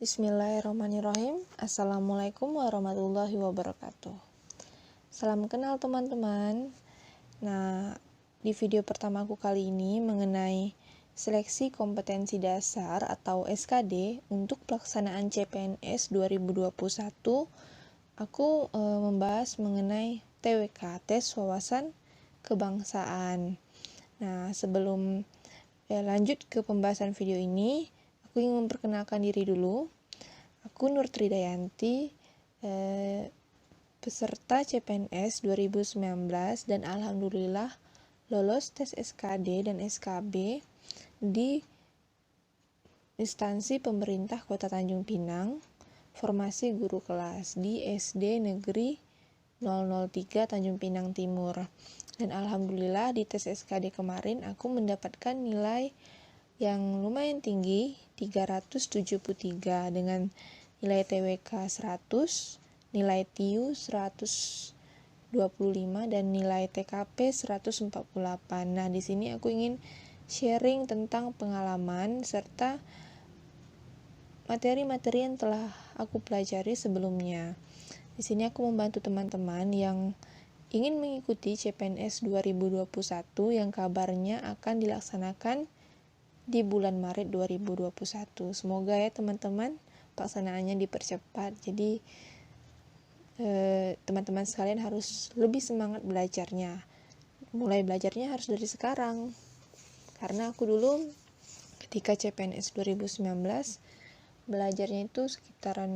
Bismillahirrahmanirrahim. Assalamualaikum warahmatullahi wabarakatuh. Salam kenal teman-teman. Nah, di video pertamaku kali ini mengenai seleksi kompetensi dasar atau SKD untuk pelaksanaan CPNS 2021, aku membahas mengenai TWK, tes wawasan kebangsaan. Nah, sebelum lanjut ke pembahasan video ini, aku ingin memperkenalkan diri dulu. Aku Nur Tridayanti, peserta CPNS 2019 dan alhamdulillah lolos tes SKD dan SKB di instansi pemerintah Kota Tanjung Pinang, formasi guru kelas di SD Negeri 003 Tanjung Pinang Timur. Dan alhamdulillah di tes SKD kemarin aku mendapatkan nilai yang lumayan tinggi, 373, dengan nilai TWK 100, nilai TIU 125, dan nilai TKP 148. Nah, di sini aku ingin sharing tentang pengalaman serta materi-materi yang telah aku pelajari sebelumnya. Di sini aku membantu teman-teman yang ingin mengikuti CPNS 2021 yang kabarnya akan dilaksanakan di bulan Maret 2021. Semoga ya teman-teman pelaksanaannya dipercepat. Jadi teman-teman sekalian harus lebih semangat belajarnya. Mulai belajarnya harus dari sekarang. Karena aku dulu ketika CPNS 2019 belajarnya itu sekitaran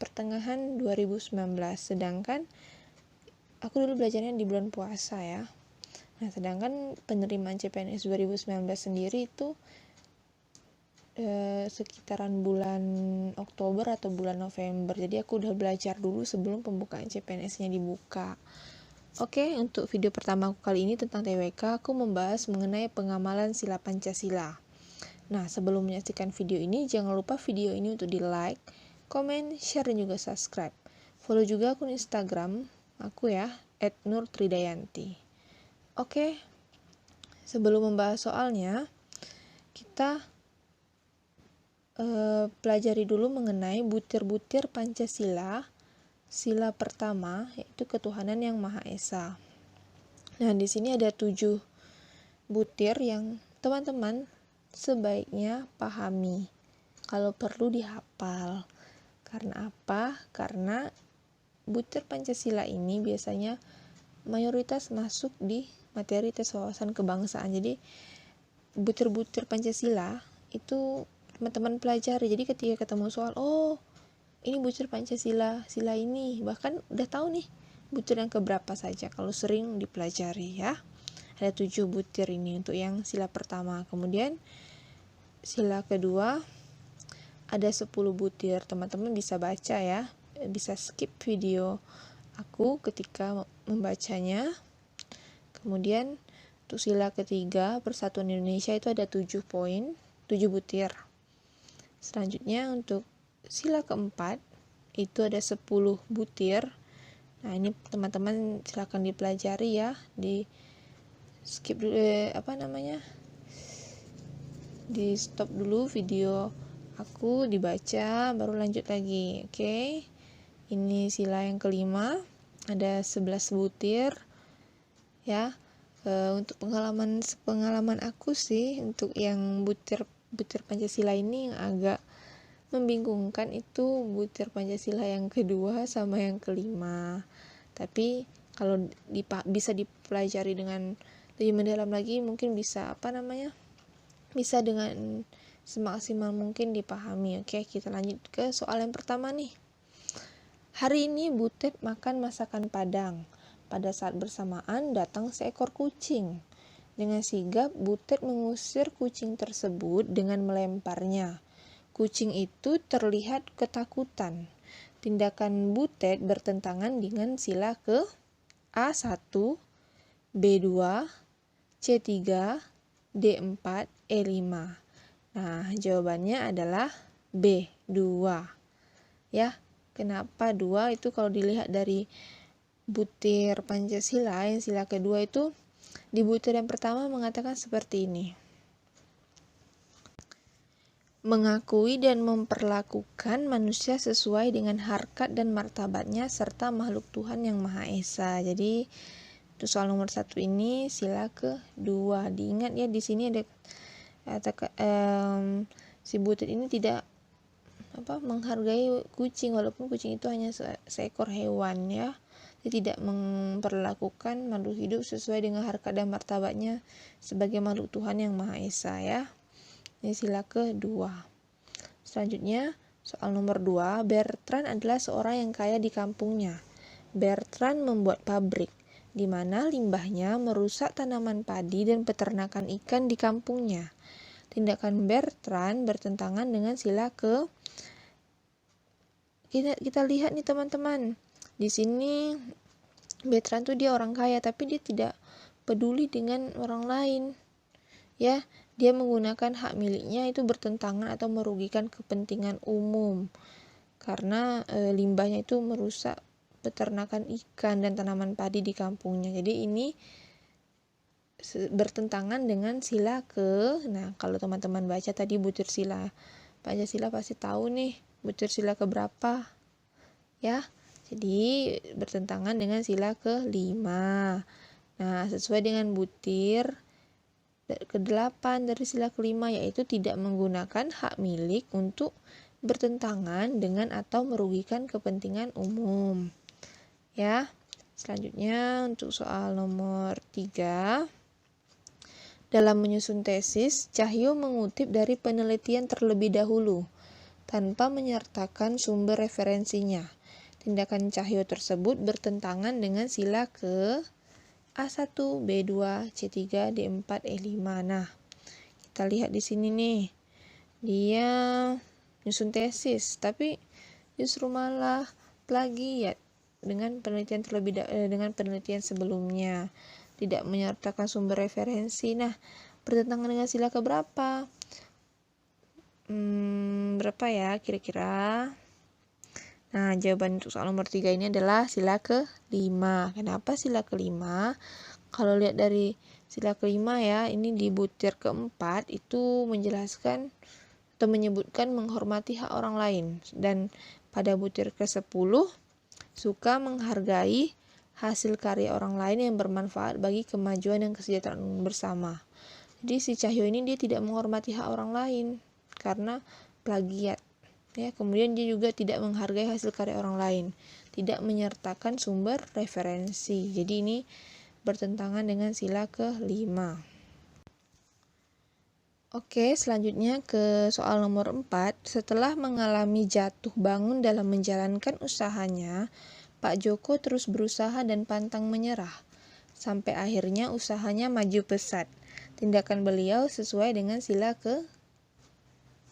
pertengahan 2019. Sedangkan aku dulu belajarnya di bulan puasa ya. Nah, sedangkan penerimaan CPNS 2019 sendiri itu sekitaran bulan Oktober atau bulan November. Jadi aku udah belajar dulu sebelum pembukaan CPNS-nya dibuka. Oke, untuk video pertama aku kali ini tentang TWK, aku membahas mengenai pengamalan sila Pancasila. Nah, sebelum menyaksikan video ini, jangan lupa video ini untuk di-like, komen, share, dan juga subscribe. Follow juga akun Instagram aku ya, @nurtridayanti. Oke, sebelum membahas soalnya, kita pelajari dulu mengenai butir-butir Pancasila. Sila pertama yaitu ketuhanan yang Maha Esa. Nah, di sini ada 7 butir yang teman-teman sebaiknya pahami. Kalau perlu dihafal. Karena apa? Karena butir Pancasila ini biasanya mayoritas masuk di materi tes wawasan kebangsaan. Jadi butir-butir Pancasila itu teman-teman pelajari. Jadi ketika ketemu soal, oh ini butir Pancasila, sila ini, bahkan udah tahu nih butir yang keberapa saja kalau sering dipelajari ya. Ada 7 butir ini untuk yang sila pertama. Kemudian sila kedua ada 10 butir. Teman-teman bisa baca ya, bisa skip video aku ketika membacanya. Kemudian untuk sila ketiga, Persatuan Indonesia, itu ada 7 poin, 7 butir. Selanjutnya untuk sila keempat, itu ada 10 butir. Nah, ini teman-teman silakan dipelajari ya, di skip dulu, di stop dulu video aku, dibaca, baru lanjut lagi. Oke. Ini sila yang kelima, ada 11 butir ya. Untuk pengalaman aku sih untuk yang butir Pancasila ini yang agak membingungkan itu butir Pancasila yang kedua sama yang kelima. Tapi kalau bisa dipelajari dengan lebih mendalam lagi, mungkin bisa bisa dengan semaksimal mungkin dipahami. Oke, kita lanjut ke soal yang pertama nih. Hari ini Butet makan masakan Padang. Pada saat bersamaan datang seekor kucing. Dengan sigap Butet mengusir kucing tersebut dengan melemparnya. Kucing itu terlihat ketakutan. Tindakan Butet bertentangan dengan sila ke A1, B2, C3, D4, E5. Nah, jawabannya adalah B2. Ya, kenapa 2? Itu kalau dilihat dari butir Pancasila yang sila kedua itu, di butir yang pertama mengatakan seperti ini. mengakui dan memperlakukan manusia sesuai dengan harkat dan martabatnya serta makhluk Tuhan yang Maha Esa. Jadi untuk soal nomor 1 ini sila kedua. Diingat ya, di sini ada si butir ini tidak menghargai kucing, walaupun kucing itu hanya seekor hewan ya. Dia tidak memperlakukan makhluk hidup sesuai dengan harkat dan martabatnya sebagai makhluk Tuhan yang Maha Esa ya. Ini sila kedua. Selanjutnya soal nomor 2, Bertrand adalah seorang yang kaya di kampungnya. Bertrand membuat pabrik di mana limbahnya merusak tanaman padi dan peternakan ikan di kampungnya. Tindakan Bertrand bertentangan dengan sila ke. Kita lihat nih teman-teman. Di sini Bertrand tuh dia orang kaya, tapi dia tidak peduli dengan orang lain. Ya, dia menggunakan hak miliknya itu bertentangan atau merugikan kepentingan umum. Karena limbahnya itu merusak peternakan ikan dan tanaman padi di kampungnya. Jadi ini bertentangan dengan sila ke. Nah, kalau teman-teman baca tadi butir sila Pancasila pasti tahu nih butir sila keberapa ya. Jadi bertentangan dengan sila ke-5. Nah, sesuai dengan butir ke-8 dari sila ke-5, yaitu tidak menggunakan hak milik untuk bertentangan dengan atau merugikan kepentingan umum. Ya. Selanjutnya untuk soal nomor 3. Dalam menyusun tesis, Cahyo mengutip dari penelitian terlebih dahulu tanpa menyertakan sumber referensinya. Tindakan Cahyo tersebut bertentangan dengan sila ke A1, B2, C3, D4, E5. Nah, kita lihat di sini nih. Dia nyusun tesis, tapi justru malah plagiat dengan penelitian sebelumnya. Tidak menyertakan sumber referensi. Nah, bertentangan dengan sila keberapa? Berapa ya kira-kira? Nah, jawaban untuk soal nomor 3 ini adalah sila ke-5. Kenapa sila ke-5? Kalau lihat dari sila ke-5 ya, ini di butir ke-4 itu menjelaskan atau menyebutkan menghormati hak orang lain. Dan pada butir ke-10 suka menghargai hasil karya orang lain yang bermanfaat bagi kemajuan dan kesejahteraan bersama. Jadi si Cahyo ini dia tidak menghormati hak orang lain karena plagiat. Ya, kemudian dia juga tidak menghargai hasil karya orang lain, tidak menyertakan sumber referensi. Jadi ini bertentangan dengan sila ke-5. Oke, selanjutnya ke soal nomor 4. Setelah mengalami jatuh bangun dalam menjalankan usahanya, Pak Joko terus berusaha dan pantang menyerah. Sampai akhirnya usahanya maju pesat. Tindakan beliau sesuai dengan sila ke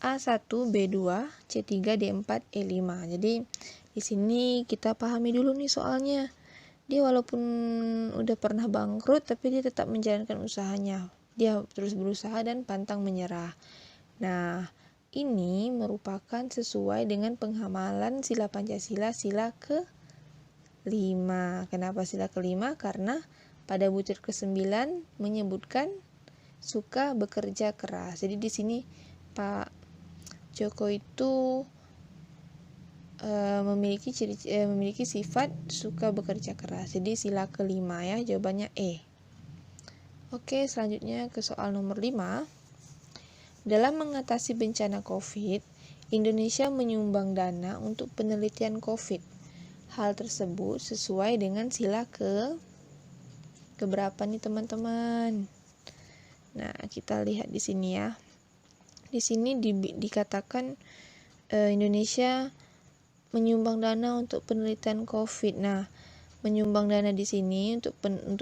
A1, B2, C3, D4, E5. Jadi di sini kita pahami dulu nih soalnya. Dia walaupun udah pernah bangkrut tapi dia tetap menjalankan usahanya. Dia terus berusaha dan pantang menyerah. Nah, ini merupakan sesuai dengan penghamalan sila Pancasila sila ke-5. Kenapa sila ke-5? Karena pada butir ke-9 menyebutkan suka bekerja keras. Jadi di sini Pak Joko itu memiliki sifat suka bekerja keras. Jadi sila ke-5 ya, jawabannya E. Oke, selanjutnya ke soal nomor 5. Dalam mengatasi bencana COVID, Indonesia menyumbang dana untuk penelitian COVID. Hal tersebut sesuai dengan sila keberapa nih teman-teman? Nah, kita lihat di sini ya. Di sini dikatakan Indonesia menyumbang dana untuk penelitian COVID. Nah, menyumbang dana di sini untuk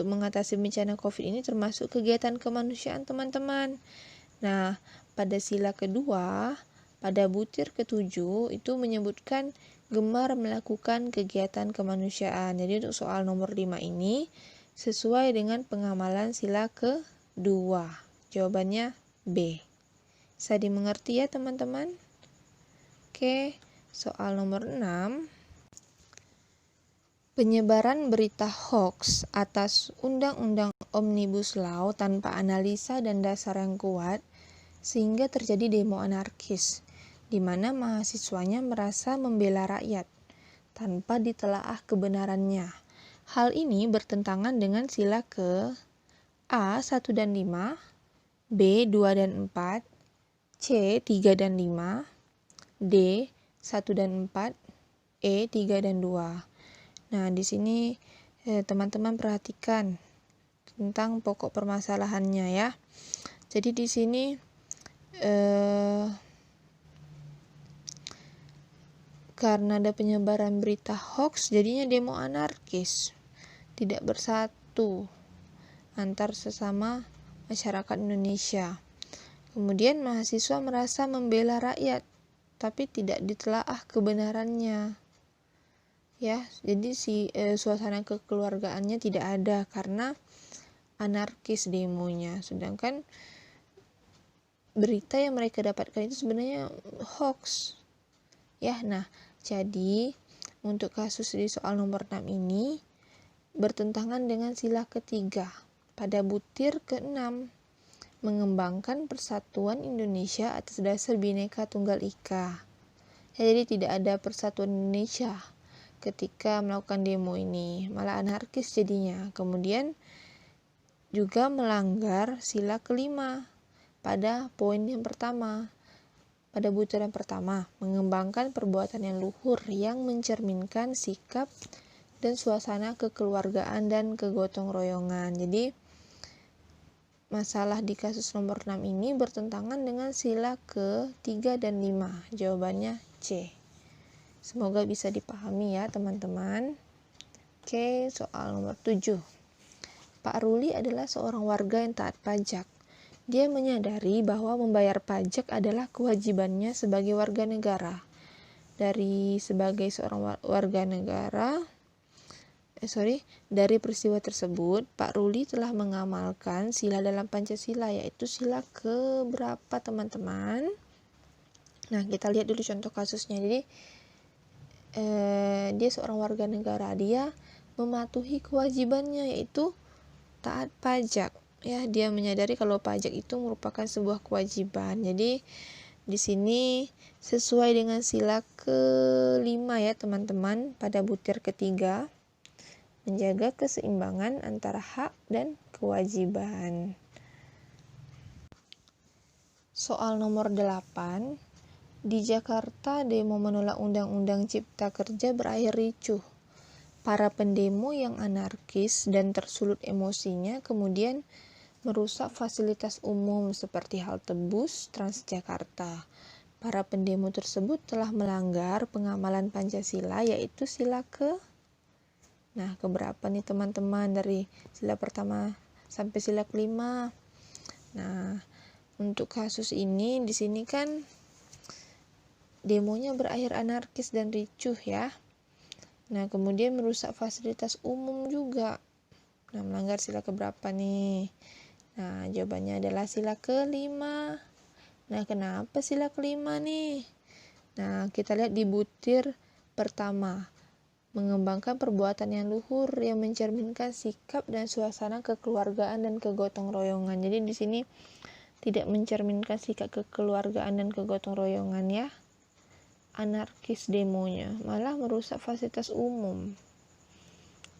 mengatasi bencana COVID ini termasuk kegiatan kemanusiaan teman-teman. Nah, pada sila kedua, pada butir ke-7 itu menyebutkan gemar melakukan kegiatan kemanusiaan. Jadi untuk soal nomor 5 ini sesuai dengan pengamalan sila ke-2. Jawabannya B. Bisa dimengerti ya teman-teman? Oke, soal nomor 6. Penyebaran berita hoax atas Undang-Undang Omnibus Law tanpa analisa dan dasar yang kuat sehingga terjadi demo anarkis, di mana mahasiswanya merasa membela rakyat tanpa ditelaah kebenarannya. Hal ini bertentangan dengan sila ke A 1 dan 5, B 2 dan 4, C 3 dan 5, D 1 dan 4, E 3 dan 2. Nah, di sini teman-teman perhatikan tentang pokok permasalahannya ya. Jadi di sini karena ada penyebaran berita hoax, jadinya demo anarkis, tidak bersatu antar sesama masyarakat Indonesia. Kemudian mahasiswa merasa membela rakyat, tapi tidak ditelaah kebenarannya. Ya, jadi suasana kekeluargaannya tidak ada karena anarkis demonya. Sedangkan berita yang mereka dapatkan itu sebenarnya hoax. Ya, nah, jadi untuk kasus di soal nomor 6 ini bertentangan dengan sila ketiga pada butir ke-6, mengembangkan persatuan Indonesia atas dasar Bhinneka Tunggal Ika. Ya, jadi tidak ada persatuan Indonesia ketika melakukan demo ini, malah anarkis jadinya. Kemudian juga melanggar sila kelima pada poin yang pertama, pada butir yang pertama, mengembangkan perbuatan yang luhur yang mencerminkan sikap dan suasana kekeluargaan dan kegotong royongan. Jadi masalah di kasus nomor 6 ini bertentangan dengan sila ke-3 dan 5. Jawabannya C. Semoga bisa dipahami ya teman-teman. Oke, soal nomor 7. Pak Ruli adalah seorang warga yang taat pajak. Dia menyadari bahwa membayar pajak adalah kewajibannya sebagai warga negara. Sebagai seorang warga negara, dari peristiwa tersebut, Pak Ruli telah mengamalkan sila dalam Pancasila, yaitu sila ke berapa teman-teman? Nah, kita lihat dulu contoh kasusnya. Jadi, dia seorang warga negara, dia mematuhi kewajibannya, yaitu taat pajak. Ya, dia menyadari kalau pajak itu merupakan sebuah kewajiban. Jadi, di sini sesuai dengan sila ke-5 ya teman-teman, pada butir ketiga, menjaga keseimbangan antara hak dan kewajiban. Soal nomor 8. Di Jakarta, demo menolak Undang-Undang Cipta Kerja berakhir ricuh. Para pendemo yang anarkis dan tersulut emosinya kemudian merusak fasilitas umum seperti halte bus Transjakarta. Para pendemo tersebut telah melanggar pengamalan Pancasila, yaitu sila keberapa nih teman-teman, dari sila pertama sampai sila kelima. Nah, untuk kasus ini di sini kan demonya berakhir anarkis dan ricuh ya. Nah, kemudian merusak fasilitas umum juga. Nah, melanggar sila keberapa nih? Nah, jawabannya adalah sila kelima. Nah, kenapa sila kelima nih? Nah, kita lihat di butir pertama. Mengembangkan perbuatan yang luhur yang mencerminkan sikap dan suasana kekeluargaan dan kegotong royongan. Jadi di sini tidak mencerminkan sikap kekeluargaan dan kegotong royongan ya. Anarkis demonya, malah merusak fasilitas umum.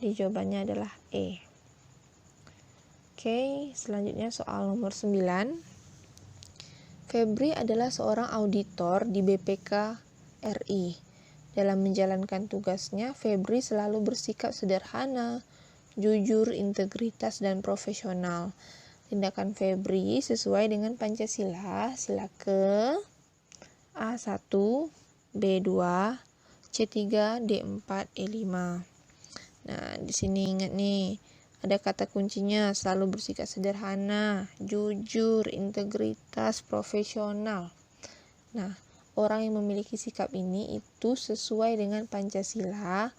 Di jawabannya adalah E. Oke, selanjutnya soal nomor 9. Febri adalah seorang auditor di BPK RI. Dalam menjalankan tugasnya, Febri selalu bersikap sederhana, jujur, integritas, dan profesional. Tindakan Febri sesuai dengan Pancasila, sila ke A1, B2, C3, D4, E5. Nah, di sini ingat nih, ada kata kuncinya, selalu bersikap sederhana, jujur, integritas, profesional. Nah, orang yang memiliki sikap ini itu sesuai dengan Pancasila,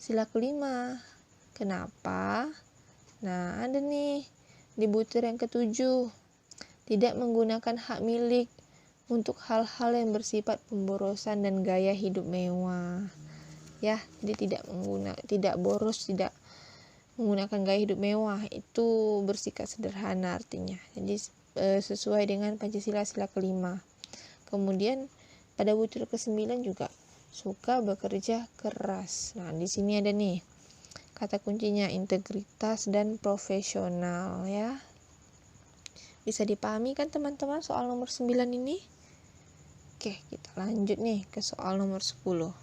sila kelima. Kenapa? Nah, ada nih di butir yang ke-7. Tidak menggunakan hak milik untuk hal-hal yang bersifat pemborosan dan gaya hidup mewah. Ya, jadi tidak boros, tidak menggunakan gaya hidup mewah, itu bersikap sederhana artinya. Jadi sesuai dengan Pancasila sila kelima. Kemudian pada butir ke-9 juga suka bekerja keras. Nah, di sini ada nih kata kuncinya integritas dan profesional ya. Bisa dipahami kan teman-teman soal nomor 9 ini? Oke, kita lanjut nih ke soal nomor 10.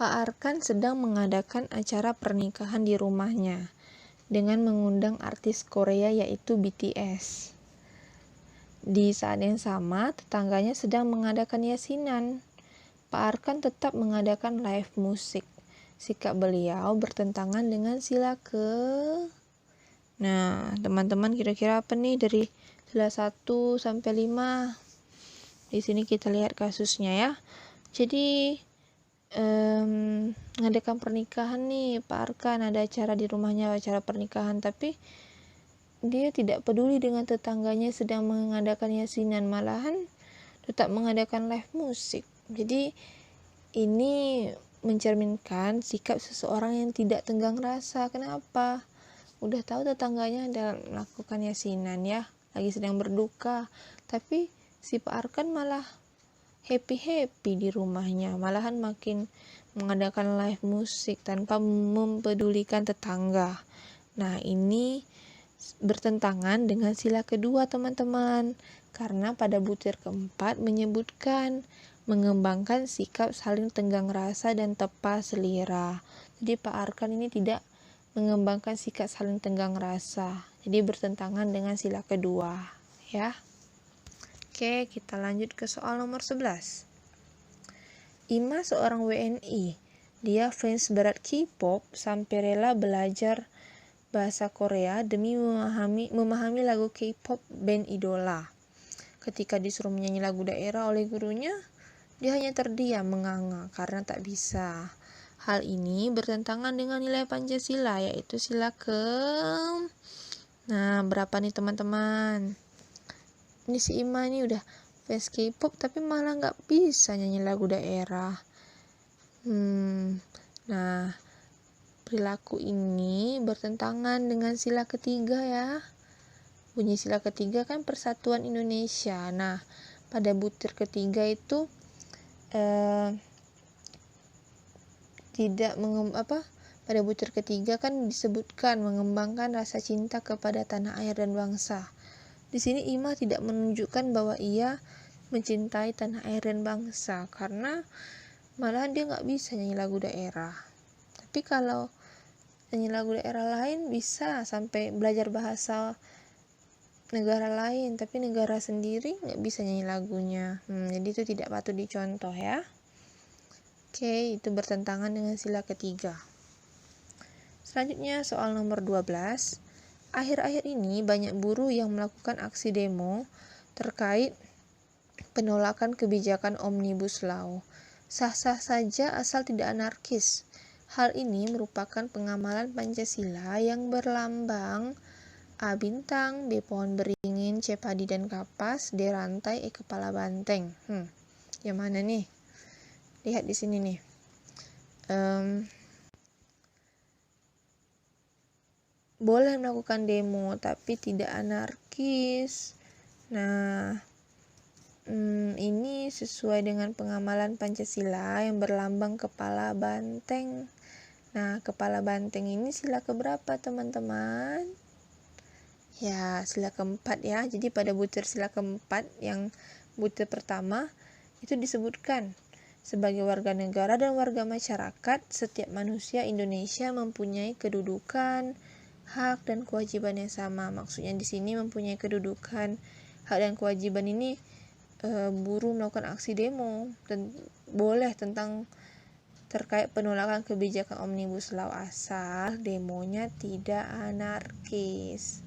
Pak Arkan sedang mengadakan acara pernikahan di rumahnya dengan mengundang artis Korea yaitu BTS. Di saat yang sama, tetangganya sedang mengadakan yasinan. Pak Arkan tetap mengadakan live musik. Sikap beliau bertentangan dengan sila ke... Nah, teman-teman kira-kira apa nih dari sila 1 sampai 5? Di sini kita lihat kasusnya ya. Jadi, mengadakan pernikahan nih, Pak Arkan ada acara di rumahnya, acara pernikahan, tapi dia tidak peduli dengan tetangganya sedang mengadakan yasinan, malahan tetap mengadakan live musik. Jadi ini mencerminkan sikap seseorang yang tidak tenggang rasa. Kenapa? Udah tahu tetangganya ada melakukan yasinan ya, lagi sedang berduka, tapi si Pak Arkan malah happy di rumahnya, malahan makin mengadakan live musik tanpa mempedulikan tetangga. Nah, ini bertentangan dengan sila kedua teman-teman, karena pada butir keempat menyebutkan mengembangkan sikap saling tenggang rasa dan tepa selera. Jadi Pak Arkan ini tidak mengembangkan sikap saling tenggang rasa, jadi bertentangan dengan sila kedua ya. Oke, kita lanjut ke soal nomor 11. Ima seorang WNI, dia fans berat K-pop sampai rela belajar bahasa Korea demi memahami lagu K-pop band idola. Ketika disuruh menyanyi lagu daerah oleh gurunya, dia hanya terdiam menganga karena tak bisa. Hal ini bertentangan dengan nilai Pancasila, yaitu sila ke... Nah, berapa nih teman-teman? Ini si Ima ini udah fans K-pop tapi malah nggak bisa nyanyi lagu daerah. Nah, perilaku ini bertentangan dengan sila ketiga ya. Bunyi sila ketiga kan Persatuan Indonesia. Nah, pada butir ketiga itu pada butir ketiga kan disebutkan mengembangkan rasa cinta kepada tanah air dan bangsa. Di sini Ima tidak menunjukkan bahwa ia mencintai tanah air dan bangsa, karena malahan dia nggak bisa nyanyi lagu daerah. Tapi kalau nyanyi lagu daerah lain bisa sampai belajar bahasa negara lain, tapi negara sendiri nggak bisa nyanyi lagunya. Jadi itu tidak patut dicontoh ya. Oke, itu bertentangan dengan sila ketiga. Selanjutnya soal nomor 12. Akhir-akhir ini banyak buruh yang melakukan aksi demo terkait penolakan kebijakan Omnibus Law. Sah-sah saja asal tidak anarkis. Hal ini merupakan pengamalan Pancasila yang berlambang A bintang, B pohon beringin, C padi dan kapas, D rantai, E kepala banteng. Yang mana nih? Lihat di sini nih. Boleh melakukan demo tapi tidak anarkis. Nah, ini sesuai dengan pengamalan Pancasila yang berlambang kepala banteng. Nah, kepala banteng ini sila keberapa teman-teman? Ya, sila keempat ya. Jadi pada butir sila keempat yang butir pertama itu disebutkan sebagai warga negara dan warga masyarakat, setiap manusia Indonesia mempunyai kedudukan, hak dan kewajiban yang sama. Maksudnya di sini mempunyai kedudukan, hak dan kewajiban ini buruh melakukan aksi demo dan boleh tentang terkait penolakan kebijakan Omnibus Law asal demonya tidak anarkis.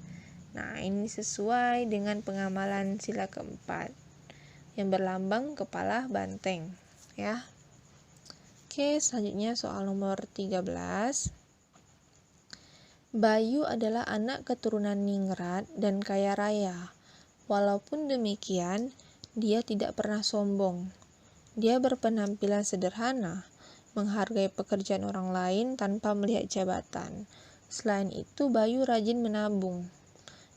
Nah, ini sesuai dengan pengamalan sila keempat yang berlambang kepala banteng ya. Oke, selanjutnya soal nomor 13. Bayu adalah anak keturunan ningrat dan kaya raya. Walaupun demikian, dia tidak pernah sombong. Dia berpenampilan sederhana, menghargai pekerjaan orang lain tanpa melihat jabatan. Selain itu, Bayu rajin menabung.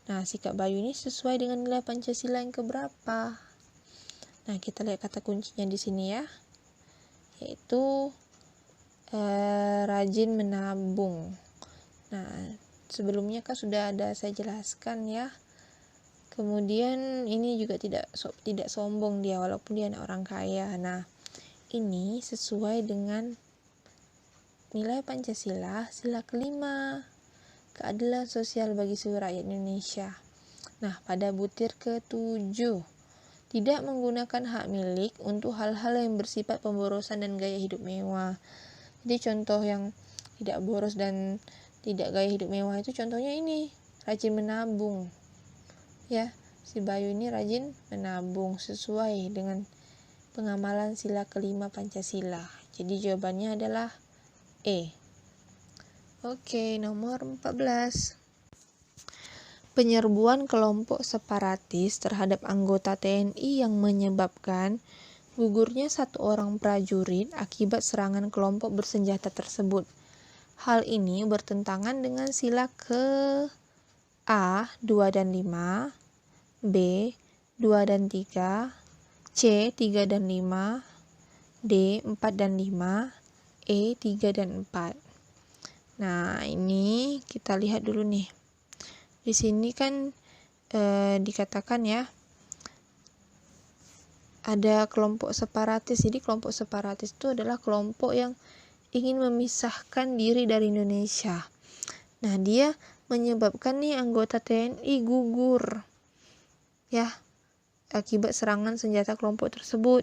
Nah, sikap Bayu ini sesuai dengan nilai Pancasila yang keberapa? Nah, kita lihat kata kuncinya di sini ya, yaitu rajin menabung. Nah, sebelumnya kan sudah ada saya jelaskan ya. Kemudian ini juga tidak sombong dia walaupun dia anak orang kaya. Nah, ini sesuai dengan nilai Pancasila, sila kelima, keadilan sosial bagi seluruh rakyat Indonesia. Nah, pada butir ke-7, tidak menggunakan hak milik untuk hal-hal yang bersifat pemborosan dan gaya hidup mewah. Jadi contoh yang tidak boros dan tidak gaya hidup mewah itu contohnya ini, rajin menabung. Ya, si Bayu ini rajin menabung sesuai dengan pengamalan sila kelima Pancasila. Jadi jawabannya adalah E. Oke, nomor 14. Penyerbuan kelompok separatis terhadap anggota TNI yang menyebabkan gugurnya 1 orang prajurit akibat serangan kelompok bersenjata tersebut. Hal ini bertentangan dengan sila ke A 2 dan 5, B 2 dan 3, C 3 dan 5, D 4 dan 5, E 3 dan 4. Nah, ini kita lihat dulu nih. Di sini kan dikatakan ya, ada kelompok separatis. Jadi kelompok separatis itu adalah kelompok yang ingin memisahkan diri dari Indonesia. Nah, dia menyebabkan nih anggota TNI gugur ya akibat serangan senjata kelompok tersebut.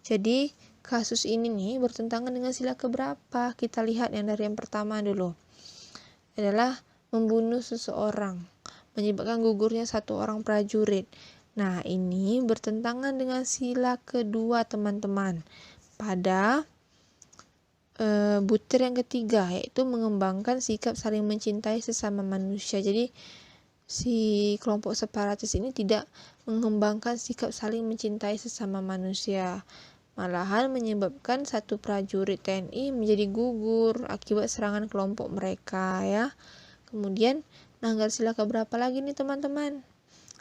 Jadi kasus ini nih bertentangan dengan sila keberapa? Kita lihat yang dari yang pertama dulu. Adalah membunuh seseorang, menyebabkan gugurnya 1 orang prajurit. Nah, ini bertentangan dengan sila kedua, teman-teman. Pada butir yang ketiga, yaitu mengembangkan sikap saling mencintai sesama manusia. Jadi, si kelompok separatis ini tidak mengembangkan sikap saling mencintai sesama manusia. Malahan menyebabkan 1 prajurit TNI menjadi gugur akibat serangan kelompok mereka ya. Kemudian melanggar sila keberapa lagi nih teman-teman?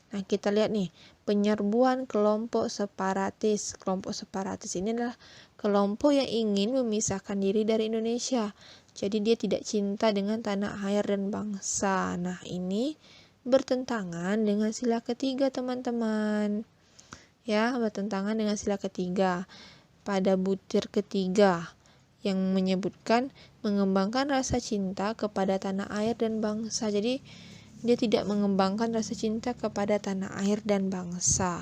Nah, kita lihat nih, penyerbuan kelompok separatis. Kelompok separatis ini adalah kelompok yang ingin memisahkan diri dari Indonesia. Jadi dia tidak cinta dengan tanah air dan bangsa. Nah, ini bertentangan dengan sila ketiga, teman-teman. Ya, bertentangan dengan sila ketiga. Pada butir ketiga yang menyebutkan mengembangkan rasa cinta kepada tanah air dan bangsa. Jadi dia tidak mengembangkan rasa cinta kepada tanah air dan bangsa.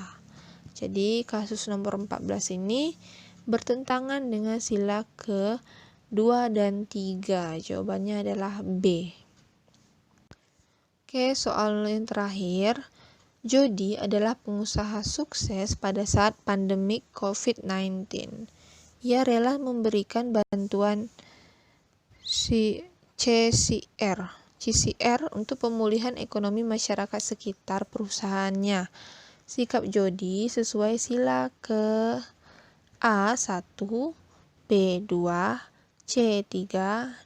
Jadi kasus nomor 14 ini bertentangan dengan sila ke-2 dan 3. Jawabannya adalah B. Oke, soal yang terakhir. Jody adalah pengusaha sukses pada saat pandemik COVID-19. Ia rela memberikan bantuan CCR untuk pemulihan ekonomi masyarakat sekitar perusahaannya. Sikap Jody sesuai sila ke A1, B2, C3,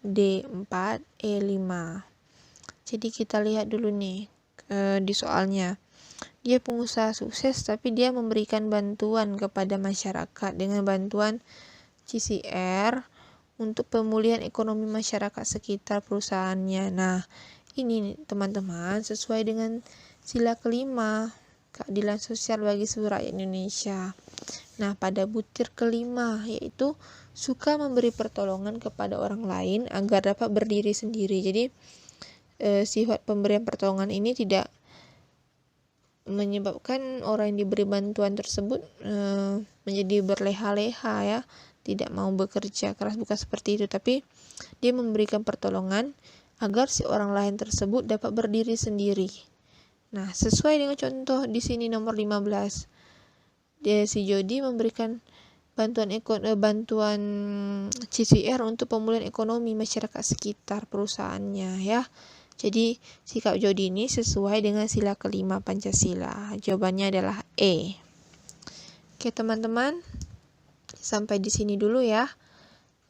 D4, E5. Jadi kita lihat dulu nih di soalnya. Dia pengusaha sukses tapi dia memberikan bantuan kepada masyarakat dengan bantuan CCR untuk pemulihan ekonomi masyarakat sekitar perusahaannya. Nah, ini teman-teman sesuai dengan sila kelima, keadilan sosial bagi seluruh rakyat Indonesia. Nah, pada butir kelima yaitu suka memberi pertolongan kepada orang lain agar dapat berdiri sendiri. Jadi sifat pemberian pertolongan ini tidak menyebabkan orang yang diberi bantuan tersebut menjadi berleha-leha ya, tidak mau bekerja keras, bukan seperti itu, tapi dia memberikan pertolongan agar si orang lain tersebut dapat berdiri sendiri. Nah, sesuai dengan contoh di sini nomor 15. Si Jody memberikan bantuan CCR untuk pemulihan ekonomi masyarakat sekitar perusahaannya ya. Jadi sikap Jody ini sesuai dengan sila kelima Pancasila. Jawabannya adalah E. Oke teman-teman, sampai di sini dulu ya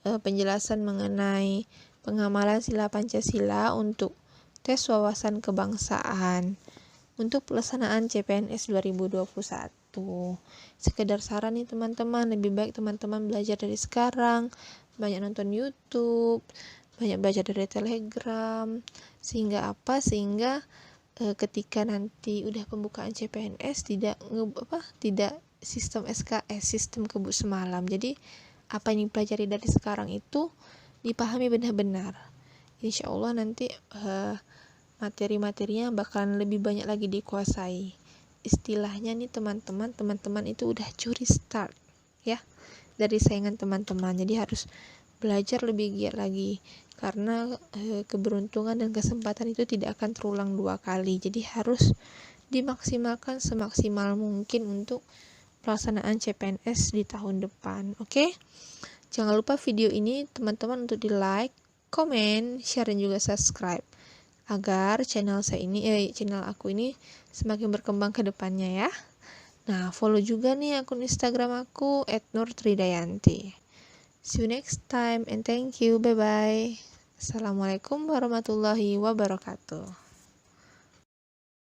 penjelasan mengenai pengamalan sila Pancasila untuk tes wawasan kebangsaan. untuk pelaksanaan CPNS 2021. Sekedar saran nih teman-teman, lebih baik teman-teman belajar dari sekarang, banyak nonton YouTube, banyak belajar dari Telegram, sehingga ketika nanti udah pembukaan CPNS tidak sistem SKS, sistem kebut semalam. Jadi apa yang dipelajari dari sekarang itu dipahami benar-benar. Insya Allah nanti materi-materinya bakalan lebih banyak lagi dikuasai. Istilahnya nih teman-teman itu udah curi start ya dari saingan teman-teman. Jadi harus belajar lebih giat lagi, karena keberuntungan dan kesempatan itu tidak akan terulang 2 kali. Jadi harus dimaksimalkan semaksimal mungkin untuk pelaksanaan CPNS di tahun depan. Oke? Jangan lupa video ini teman-teman untuk di like, komen, share, dan juga subscribe agar channel aku ini semakin berkembang ke depannya ya. Nah, follow juga nih akun Instagram aku @nurtridayanti. See you next time and thank you. Bye bye. Assalamualaikum warahmatullahi wabarakatuh.